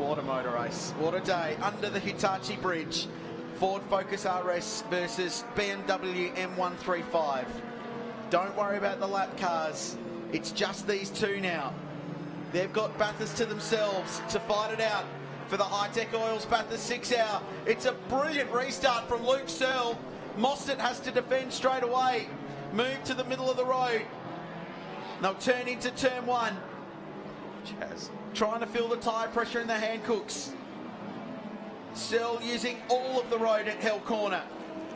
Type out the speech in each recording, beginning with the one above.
What a motor race. What a day. Under the Hitachi Bridge. Ford Focus RS versus BMW M135. Don't worry about the lap cars. It's just these two now. They've got Bathurst to themselves to fight it out for the Hi-Tec Oils Bathurst 6 Hour. It's a brilliant restart from Luke Searle. Mostert has to defend straight away. Move to the middle of the road. They'll turn into turn one. Chaz trying to feel the tyre pressure in the Hancooks. Searle using all of the road at Hell Corner.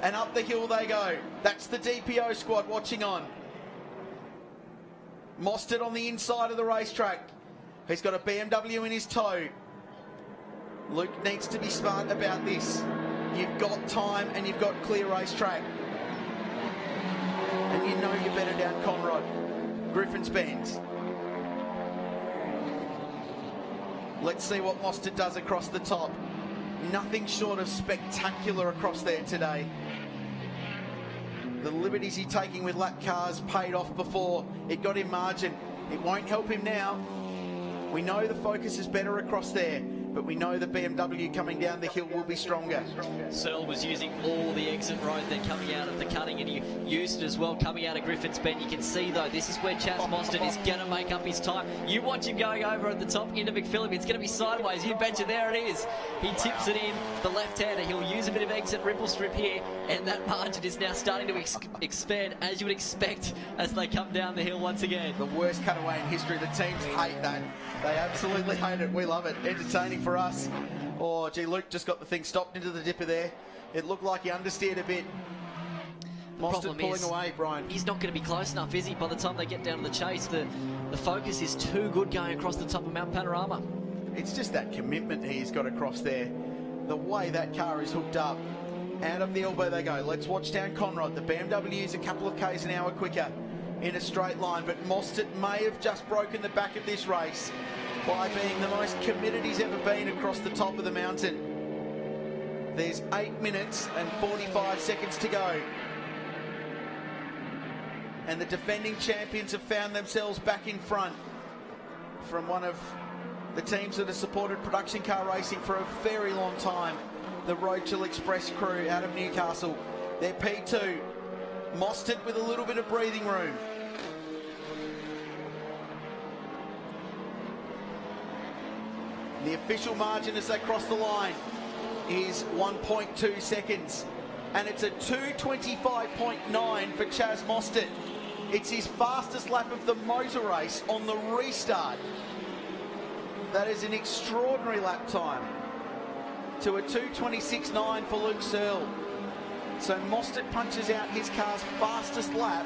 And up the hill they go. That's the DPO squad watching on. Mostert on the inside of the racetrack. He's got a BMW in his tow. Luke needs to be smart about this. You've got time and you've got clear racetrack. And you know you're better down Conrod. Griffin's Bend. Let's see what Mostert does across the top. Nothing short of spectacular across there today. The liberties he's taking with lap cars paid off before. It got him margin. It won't help him now. We know the Focus is better across there, but we know the BMW coming down the hill will be stronger. Searle was using all the exit road then coming out of the cutting, and he used it as well coming out of Griffin's Bend. You can see though, this is where Chaz Mostert is going to make up his time. You watch him going over at the top into McPhillip. It's going to be sideways. You betcha, there it is. He tips it in the left-hander. He'll use a bit of exit ripple strip here, and that margin is now starting to expand, as you would expect, as they come down the hill once again. The worst cutaway in history. The teams hate that. They absolutely hate it. We love it. Entertaining for us. Oh, gee, Luke just got the thing stopped into the dipper there. It looked like he understeered a bit. Mostert pulling away, Brian. He's not going to be close enough, is he? By the time they get down to the chase, the Focus is too good going across the top of Mount Panorama. It's just that commitment he's got across there. The way that car is hooked up. Out of the elbow they go. Let's watch down Conrod. The BMW is a couple of k's an hour quicker in a straight line, but Mostert may have just broken the back of this race by being the most committed he's ever been across the top of the mountain. There's 8 minutes and 45 seconds to go. And the defending champions have found themselves back in front from one of the teams that have supported production car racing for a very long time. The Roadkill Express crew out of Newcastle. They're P2. Mostert with a little bit of breathing room. The official margin as they cross the line is 1.2 seconds. And it's a 2:25.9 for Chaz Mostert. It's his fastest lap of the motor race on the restart. That is an extraordinary lap time. To a 2:26.9 for Luke Searle. So Mostert punches out his car's fastest lap,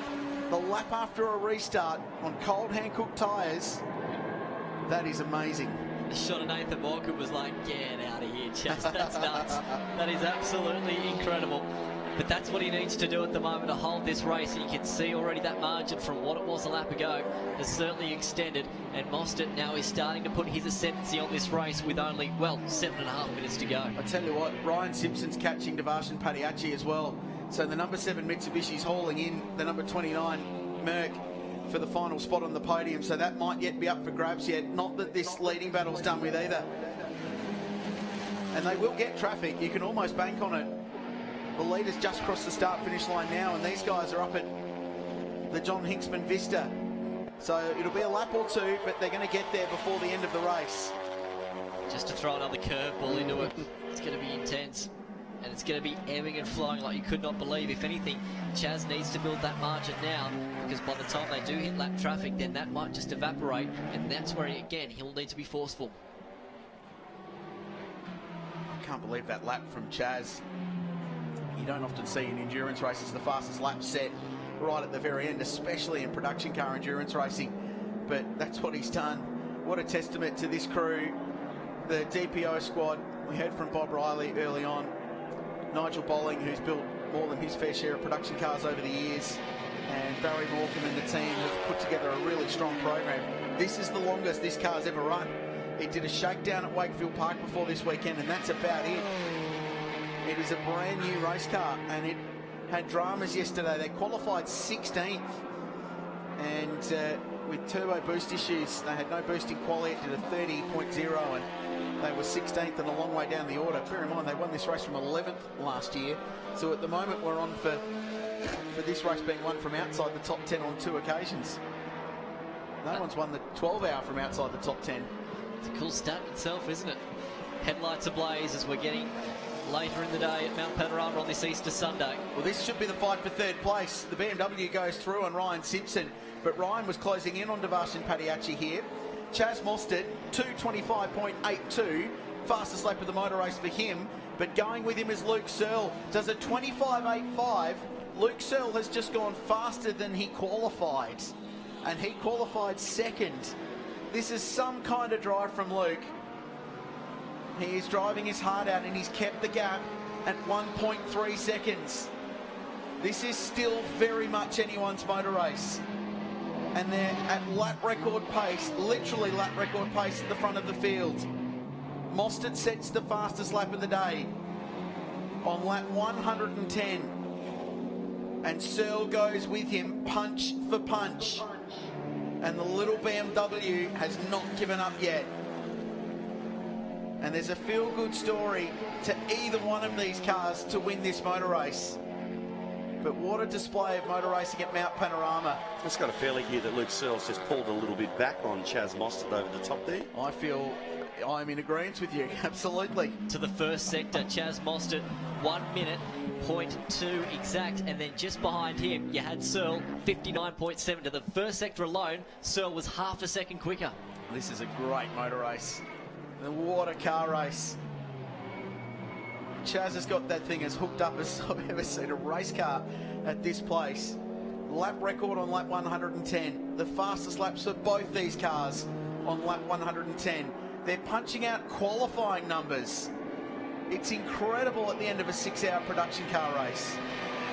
the lap after a restart on cold Hankook tyres. That is amazing. The shot of Nathan Walker was like, get out of here, Chaz. That's nuts. That is absolutely incredible. But that's what he needs to do at the moment to hold this race. And you can see already that margin from what it was a lap ago has certainly extended. And Mostert now is starting to put his ascendancy on this race with only, well, 7.5 minutes to go. I tell you what, Ryan Simpson's catching Devarshan Padiachi as well. So the number 7 Mitsubishi's hauling in the number 29 Merc for the final spot on the podium. So that might yet be up for grabs yet. Not that this leading battle's done with either. And they will get traffic. You can almost bank on it. The leaders just crossed the start-finish line now, and these guys are up at the John Hinksman Vista. So it'll be a lap or two, but they're going to get there before the end of the race. Just to throw another curveball into it, it's going to be intense. And it's going to be ebbing and flowing like you could not believe. If anything, Chaz needs to build that margin now, because by the time they do hit lap traffic, then that might just evaporate, and that's where, again, he'll need to be forceful. I can't believe that lap from Chaz. You don't often see in endurance races the fastest lap set right at the very end, especially in production car endurance racing. But that's what he's done. What a testament to this crew, the DPO squad. We heard from Bob Riley early on. Nigel Bolling, who's built more than his fair share of production cars over the years, and Barry Morecambe and the team have put together a really strong program. This is the longest this car's ever run. It did a shakedown at Wakefield Park before this weekend, and that's about it. It is a brand new race car, and it had dramas yesterday. They qualified 16th, and with turbo boost issues, they had no boost in quali. It did a 30.0, and They were 16th and a long way down the order. Bear in mind, they won this race from 11th last year. So at the moment, we're on for this race being won from outside the top 10 on 2 occasions. No one's won the 12 hour from outside the top 10. It's a cool stat itself, isn't it? Headlights ablaze as we're getting later in the day at Mount Panorama on this Easter Sunday. Well, this should be the fight for third place. The BMW goes through on Ryan Simpson, but Ryan was closing in on Devarshan Padiachi here. Chaz Mostert, 2:25.82, fastest lap of the motor race for him, but going with him is Luke Searle, does a 25.85. Luke Searle has just gone faster than he qualified, and he qualified second. This is some kind of drive from Luke. He is driving his heart out, and he's kept the gap at 1.3 seconds. This is still very much anyone's motor race. And they're at lap record pace, literally lap record pace at the front of the field. Mostert sets the fastest lap of the day on lap 110. And Searle goes with him punch for punch. And the little BMW has not given up yet. And there's a feel-good story to either one of these cars to win this motor race. But what a display of motor racing at Mount Panorama. I've just got a feeling here that Luke Searle's just pulled a little bit back on Chaz Mostert over the top there. I feel I'm in agreement with you, absolutely. To the first sector, Chaz Mostert, 1 minute, 0.2 exact, and then just behind him, you had Searle, 59.7. To the first sector alone, Searle was half a second quicker. This is a great motor race. What a car race. Chaz has got that thing as hooked up as I've ever seen a race car at this place. Lap record on lap 110. The fastest laps for both these cars on lap 110. They're punching out qualifying numbers. It's incredible at the end of a 6-hour production car race.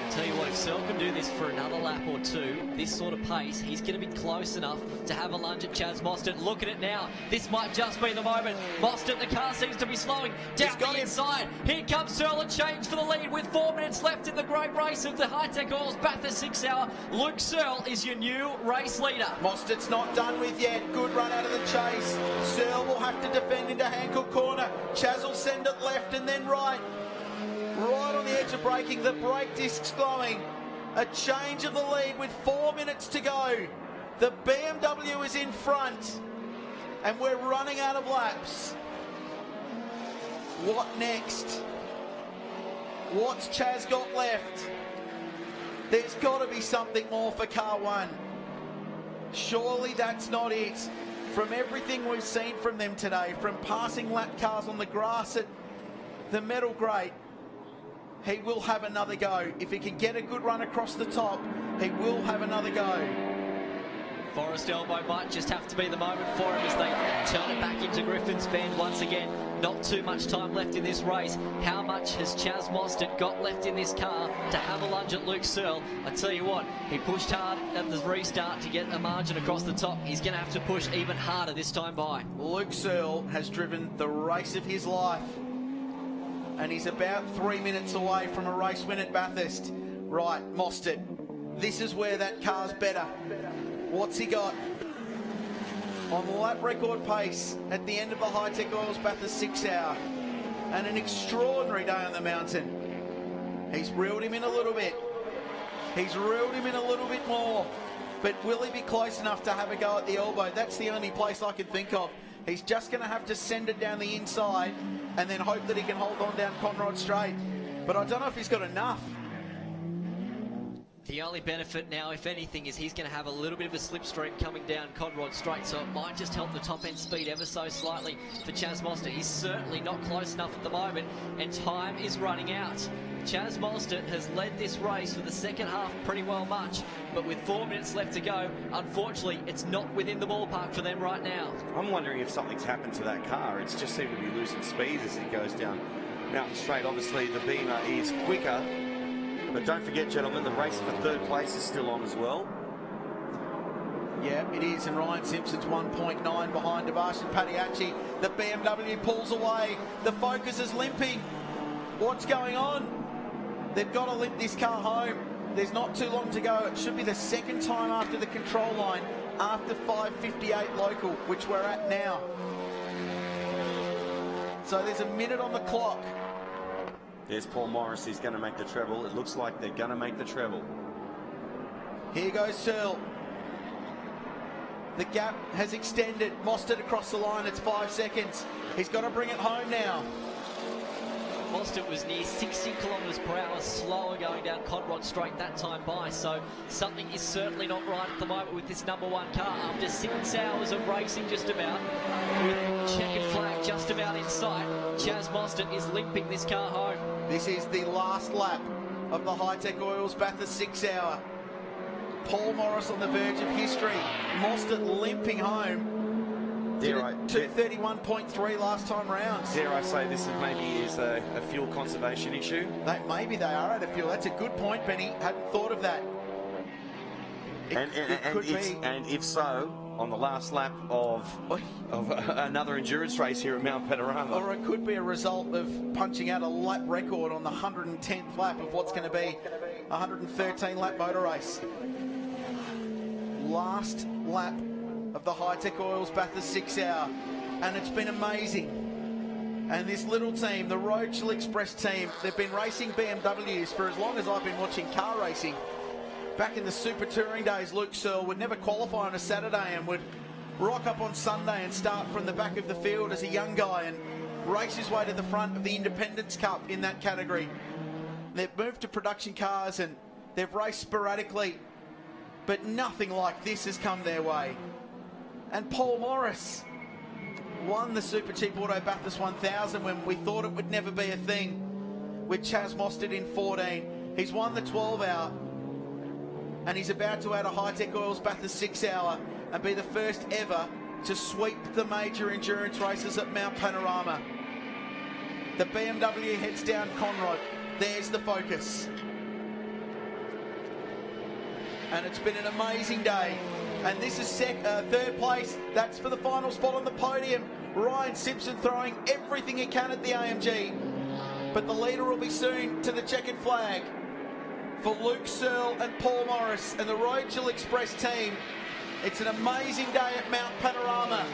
Tell you what, if Searle can do this for another lap or two, this sort of pace, he's going to be close enough to have a lunge at Chaz Mostert. Look at it now. This might just be the moment. Mostert, the car seems to be slowing down the inside. Here comes Searle, a change for the lead with 4 minutes left in the great race of the Hi-Tec Oils Bathurst 6-hour. Luke Searle is your new race leader. Mostert's not done with yet. Good run out of the chase. Searle will have to defend into Hancock corner. Chaz will send it left and then right. Right on the edge of braking, the brake disc's glowing. A change of the lead with 4 minutes to go. The BMW is in front, and we're running out of laps. What next? What's Chaz got left? There's got to be something more for car one. Surely that's not it. From everything we've seen from them today, from passing lap cars on the grass at the Metal Grate, he will have another go. If he can get a good run across the top, he will have another go. Forest Elbow might just have to be the moment for him as they turn it back into Griffin's Bend once again. Not too much time left in this race. How much has Chaz Mostert got left in this car to have a lunge at Luke Searle? I tell you what, he pushed hard at the restart to get a margin across the top. He's going to have to push even harder this time by. Luke Searle has driven the race of his life, and he's about 3 minutes away from a race win at Bathurst. Right, Mostert, this is where that car's better. What's he got? On the lap record pace at the end of the Hi-Tec Oils Bathurst 6-hour. And an extraordinary day on the mountain. He's reeled him in a little bit. He's reeled him in a little bit more. But will he be close enough to have a go at the elbow? That's the only place I can think of. He's just going to have to send it down the inside and then hope that he can hold on down Conrod Straight. But I don't know if he's got enough. The only benefit now, if anything, is he's going to have a little bit of a slipstream coming down Conrod Straight, so it might just help the top end speed ever so slightly for Chaz Mostert. He's certainly not close enough at the moment, and time is running out. Chaz Mostert has led this race for the second half pretty well much, but with 4 minutes left to go, unfortunately, it's not within the ballpark for them right now. I'm wondering if something's happened to that car. It's just seemed to be losing speed as it goes down Mountain Straight. Obviously, the Beamer is quicker. But don't forget, gentlemen, the race for third place is still on as well. Yeah, it is, and Ryan Simpson's 1.9 behind Devarshan Padiachi. The BMW pulls away. The Focus is limping. What's going on? They've got to limp this car home. There's not too long to go. It should be the second time after the control line, after 5:58 local, which we're at now. So there's a minute on the clock. There's Paul Morris. He's going to make the treble. It looks like they're going to make the treble. Here goes Searle. The gap has extended. Mostert across the line. It's 5 seconds. He's got to bring it home now. Mostert was near 60 kilometres per hour slower going down Conrod Straight that time by, so something is certainly not right at the moment with this #1 car. After 6 hours of racing just about, with checkered flag just about in sight, Chaz Mostert is limping this car home. This is the last lap of the Hi-Tec Oils Bathurst 6 hour. Paul Morris on the verge of history. Mostert limping home. 2:31.3 last time round. Dare I say this is a fuel conservation issue? Maybe they are out of fuel. That's a good point, Benny. Hadn't thought of that. And if so, on the last lap of another endurance race here at Mount Panorama. Or it could be a result of punching out a lap record on the 110th lap of what's going to be a 113 lap motor race. Last lap of the Hi-Tec Oils Bathurst 6 hour, and it's been amazing. And this little team, the Rochelle Express team, they've been racing BMWs for as long as I've been watching car racing. Back in the Super Touring days, Luke Searle would never qualify on a Saturday and would rock up on Sunday and start from the back of the field as a young guy and race his way to the front of the Independence Cup in that category. They've moved to production cars and they've raced sporadically, but nothing like this has come their way. And Paul Morris won the Super Cheap Auto Bathurst 1000 when we thought it would never be a thing, with Chaz Mostert in 14. He's won the 12 hour, and he's about to add a Hi-Tec Oils Bathurst 6 hour and be the first ever to sweep the major endurance races at Mount Panorama. The BMW heads down Conrod. There's the focus. And it's been an amazing day. And this is third place. That's for the final spot on the podium. Ryan Simpson throwing everything he can at the AMG. But the leader will be soon to the checkered flag for Luke Searle and Paul Morris and the Rochelle Express team. It's an amazing day at Mount Panorama.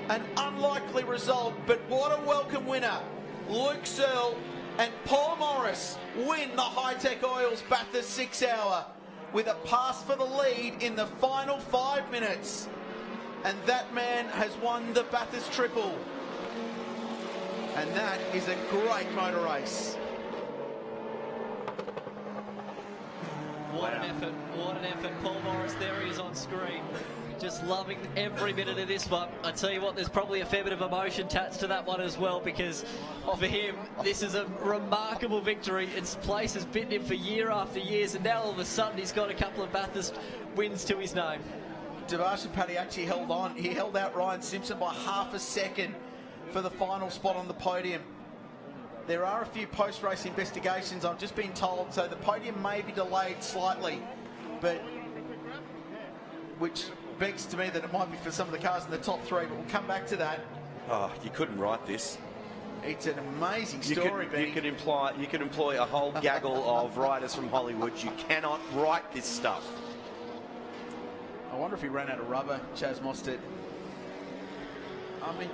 An unlikely result, but what a welcome winner. Luke Searle and Paul Morris win the Hi-Tec Oils Bathurst 6 hour with a pass for the lead in the final 5 minutes. And that man has won the Bathurst Triple. And that is a great motor race. What an effort, what an effort. Paul Morris, there he is on screen. Just loving every minute of this one. I tell you what, there's probably a fair bit of emotion attached to that one as well, because for him, this is a remarkable victory. His place has bitten him for year after years, and now all of a sudden he's got a couple of Bathurst wins to his name. Devashan Padiachi held on. He held out Ryan Simpson by half a second for the final spot on the podium. There are a few post-race investigations, I've just been told, so the podium may be delayed slightly, but which begs to me that it might be for some of the cars in the top three, but we'll come back to that. Oh, you couldn't write this. It's an amazing story, Benny. You could employ a whole gaggle of writers from Hollywood. You cannot write this stuff. I wonder if he ran out of rubber, Chaz Mostert. I mean,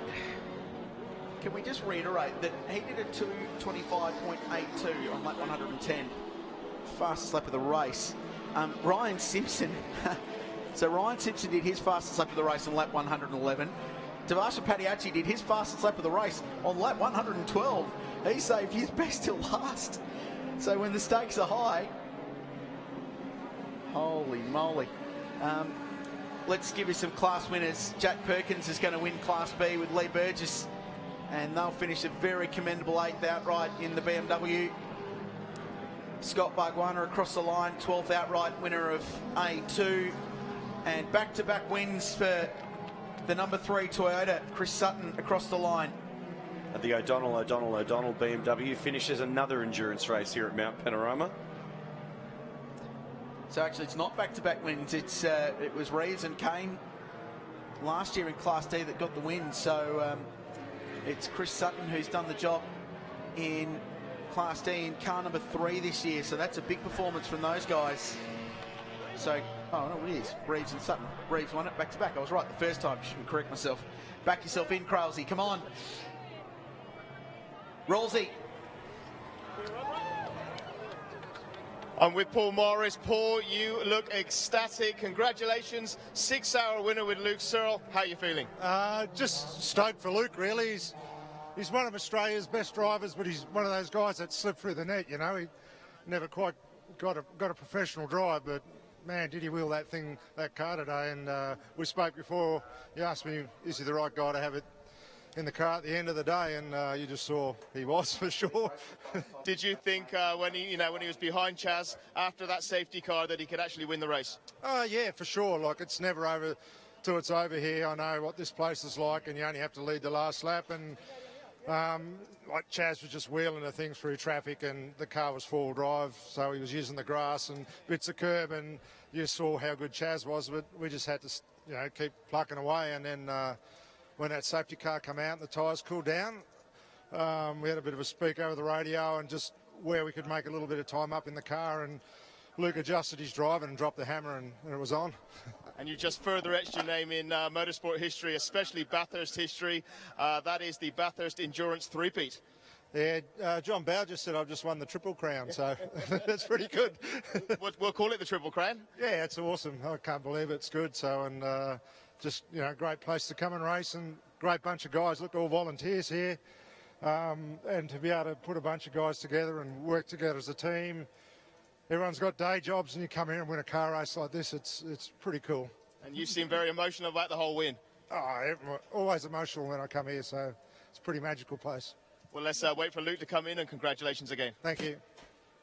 can we just reiterate that he did a 2:25.82 on lap 110, fastest lap of the race. Ryan Simpson, so Ryan Simpson did his fastest lap of the race on lap 111. Devashan Padiachi did his fastest lap of the race on lap 112. He saved his best till last. So when the stakes are high, holy moly. Let's give you some class winners. Jack Perkins is going to win Class B with Lee Burgess, and they'll finish a very commendable 8th outright in the BMW. Scott Barguana across the line, 12th outright winner of A2, and back-to-back wins for the number 3 Toyota, Chris Sutton, across the line. And the O'Donnell BMW finishes another endurance race here at Mount Panorama. So actually it's not back-to-back wins, it was Reeves and Kane last year in Class D that got the win. So it's Chris Sutton who's done the job in Class D in car number 3 this year. So that's a big performance from those guys. So, oh no, it is Reeves and Sutton. Reeves won it back-to-back. I was right the first time, shouldn't correct myself. Back yourself in, Kralsey, come on. Rollsy. I'm with Paul Morris. Paul, you look ecstatic. Congratulations, 6-hour winner with Luke Searle. How are you feeling? Just stoked for Luke, really. He's one of Australia's best drivers, but he's one of those guys that slipped through the net, you know. He never quite got a professional drive, but man, did he wheel that car today. And we spoke before. You asked me, is he the right guy to have it in the car at the end of the day, and you just saw he was for sure. Did you think when he was behind Chaz after that safety car that he could actually win the race? Oh yeah, for sure. Like, it's never over till it's over here. I know what this place is like, and you only have to lead the last lap. And like, Chaz was just wheeling the thing through traffic, and the car was full drive, so he was using the grass and bits of curb, and you saw how good Chaz was. But we just had to, keep plucking away, and then. When that safety car came out and the tyres cooled down, we had a bit of a speak over the radio and just where we could make a little bit of time up in the car, and Luke adjusted his drive and dropped the hammer, and it was on. And you just further etched your name in motorsport history, especially Bathurst history. That is the Bathurst Endurance three-peat. Yeah, John Bow just said I've just won the Triple Crown, so that's pretty good. We'll call it the Triple Crown? Yeah, it's awesome. I can't believe it's good. So, and just, great place to come and race, and great bunch of guys. Look, all volunteers here. And to be able to put a bunch of guys together and work together as a team. Everyone's got day jobs, and you come here and win a car race like this. It's pretty cool. And you seem very emotional about the whole win. Oh, always emotional when I come here, so it's a pretty magical place. Well, let's wait for Luke to come in, and congratulations again. Thank you.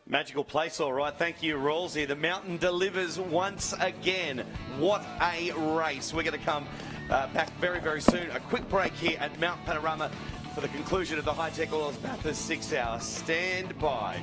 Magical place, all right. Thank you, Rollsy. The mountain delivers once again. What a race. We're going to come back very, very soon. A quick break here at Mount Panorama for the conclusion of the Hi-Tec Oils Bathurst 6 Hour. Stand by.